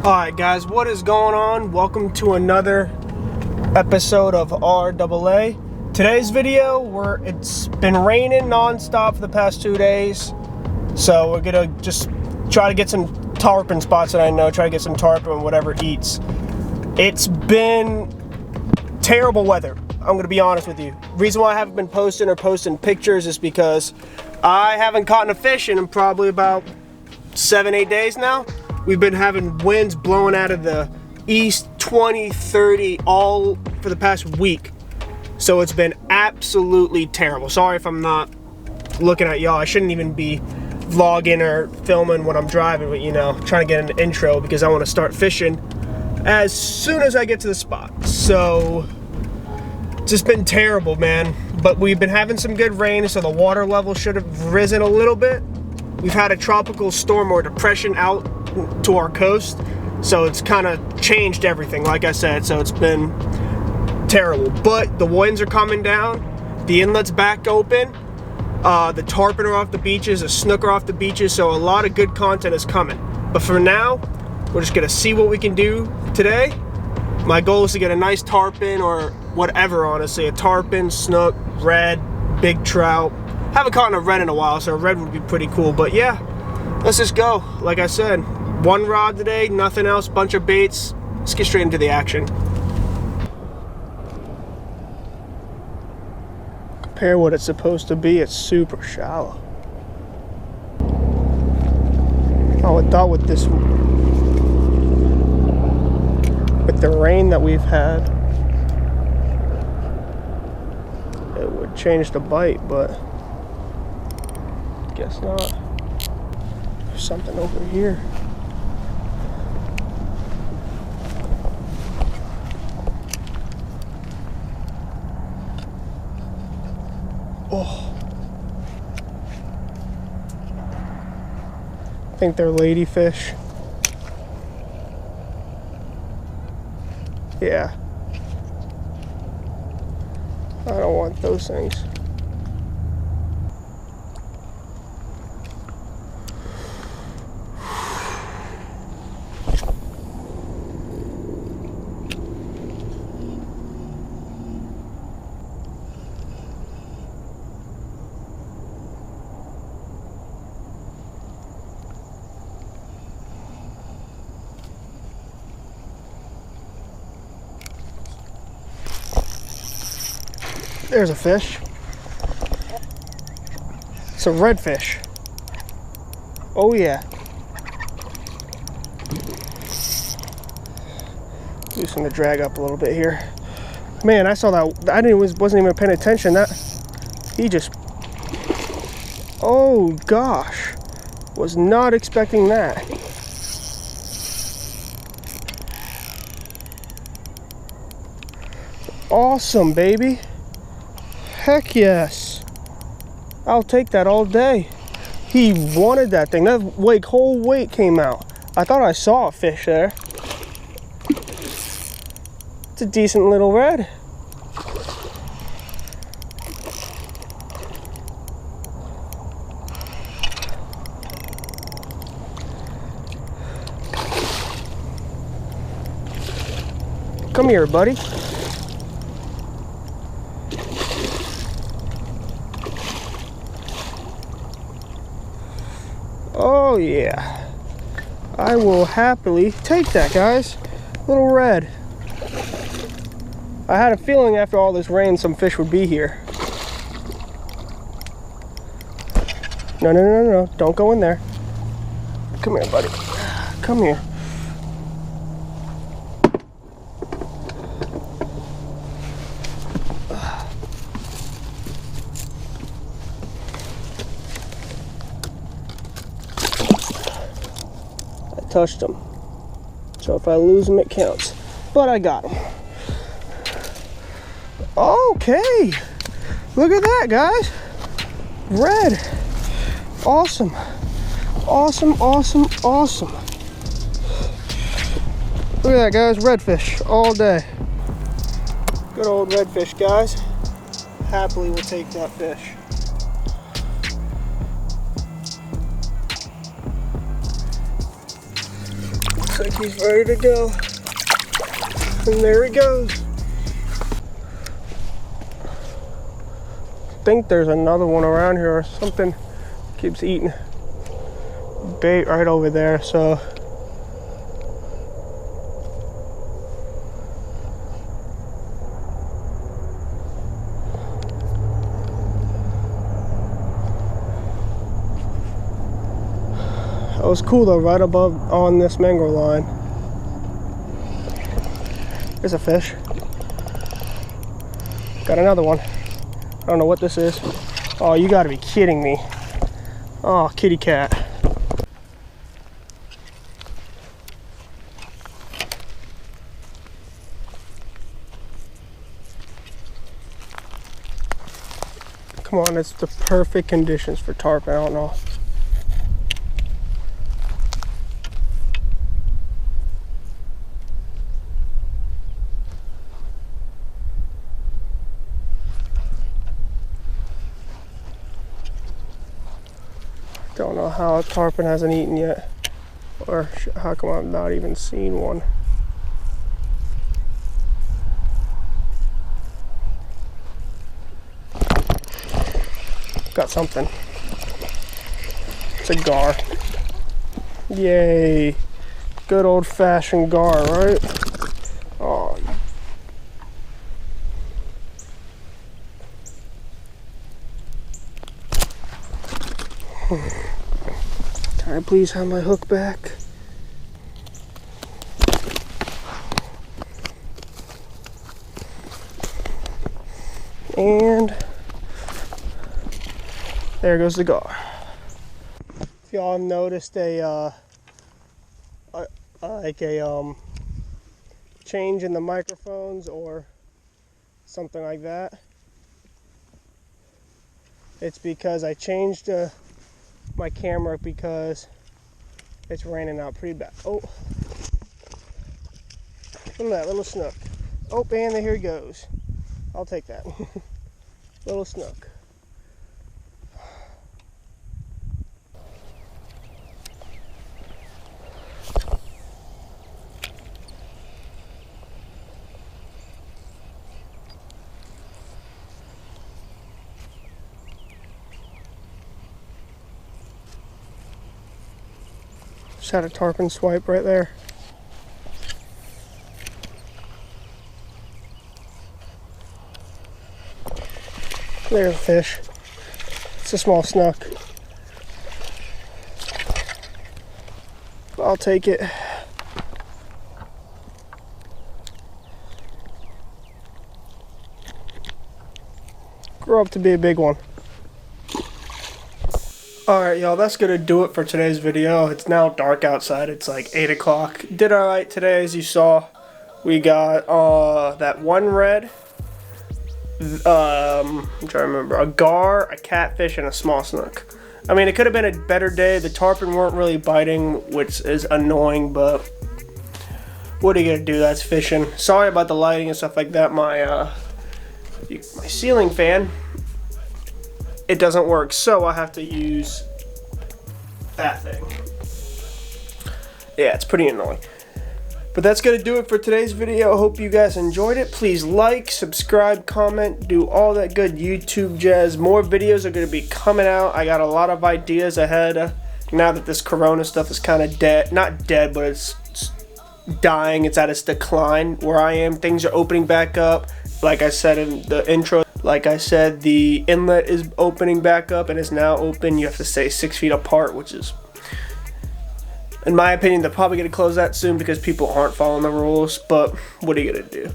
Alright guys, what is going on? Welcome to another episode of RAA. Today's video, it's been raining non-stop for the past 2 days. So we're gonna just try to get some tarpon spots that I know, try to get some tarpon, whatever eats. It's been terrible weather, I'm gonna be honest with you. Reason why I haven't been posting pictures is because I haven't caught a fish in probably about 7-8 days now. We've been having winds blowing out of the east 20, 30 all for the past week. So it's been absolutely terrible. Sorry if I'm not looking at y'all. I shouldn't even be vlogging or filming when I'm driving, but you know, trying to get an intro because I want to start fishing as soon as I get to the spot. So it's just been terrible, man. But we've been having some good rain, so the water level should have risen a little bit. We've had a tropical storm or depression out to our coast, so it's kind of changed everything, like I said. So it's been terrible, but the winds are coming down, the inlet's back open, the tarpon are off the beaches, the snook are off the beaches, so a lot of good content is coming. But for now, we're just gonna see what we can do today. My goal is to get a nice tarpon or whatever, honestly, a tarpon, snook, red, big trout. Haven't caught a red in a while, so a red would be pretty cool. But yeah, let's just go. Like I said, one rod today, nothing else, bunch of baits. Let's get straight into the action. Compare what it's supposed to be, it's super shallow. I would thought with the rain that we've had, it would change the bite, but guess not. There's something over here. Oh, I think they're ladyfish. Yeah, I don't want those things. There's a fish. It's a redfish. Oh yeah. Loosen the drag up a little bit here. Man, I saw that. Wasn't even paying attention. He just. Oh gosh, was not expecting that. Awesome, baby. Heck yes. I'll take that all day. He wanted that thing. That whole weight came out. I thought I saw a fish there. It's a decent little red. Come here, buddy. Oh yeah, I will happily take that, guys. Little red. I had a feeling after all this rain some fish would be here. No, don't go in there. Come here, buddy. Come here. Touched them, so if I lose them it counts, but I got them. Okay, look at that, guys. Red. Awesome, awesome, awesome, awesome. Look at that, guys. Redfish all day. Good old redfish, guys. Happily will take that fish. like he's ready to go. And there he goes. I think there's another one around here or something. Keeps eating bait right over there, so that was cool though, right above on this mangrove line. There's a fish. Got another one. I don't know what this is. Oh, you gotta be kidding me. Oh, kitty cat. Come on, it's the perfect conditions for tarpon. I don't know. Don't know how a tarpon hasn't eaten yet, or how come I've not even seen one. Got something. It's a gar. Yay. Good old-fashioned gar, right? Oh. Can I please have my hook back? And there goes the gar. If y'all have noticed a change in the microphones or something like that, it's because I changed my camera because it's raining out pretty bad. Oh, look at that little snook. Oh, and here he goes. I'll take that. Little snook. Just had a tarpon swipe right there. There's a fish. It's a small snook. I'll take it. Grow up to be a big one. Alright y'all, that's gonna do it for today's video. It's now dark outside. It's like 8 o'clock. Did alright today, as you saw. We got that one red. I'm trying to remember. A gar, a catfish, and a small snook. I mean, it could have been a better day. The tarpon weren't really biting, which is annoying, but what are you gonna do? That's fishing. Sorry about the lighting and stuff like that. My ceiling fan, it doesn't work, so I have to use that thing. Yeah, it's pretty annoying. But that's going to do it for today's video. I hope you guys enjoyed it. Please like, subscribe, comment, do all that good YouTube jazz. More videos are going to be coming out. I got a lot of ideas ahead now that this corona stuff is kind of dead. Not dead, but it's dying. It's at its decline where I am. Things are opening back up. Like I said in the intro, like I said, the inlet is opening back up and is now open. You have to stay 6 feet apart, which is, in my opinion, they're probably going to close that soon because people aren't following the rules, but what are you going to do?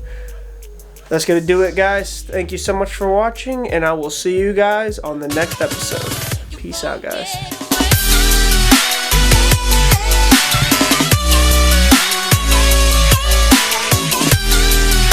That's going to do it, guys. Thank you so much for watching, and I will see you guys on the next episode. Peace out, guys.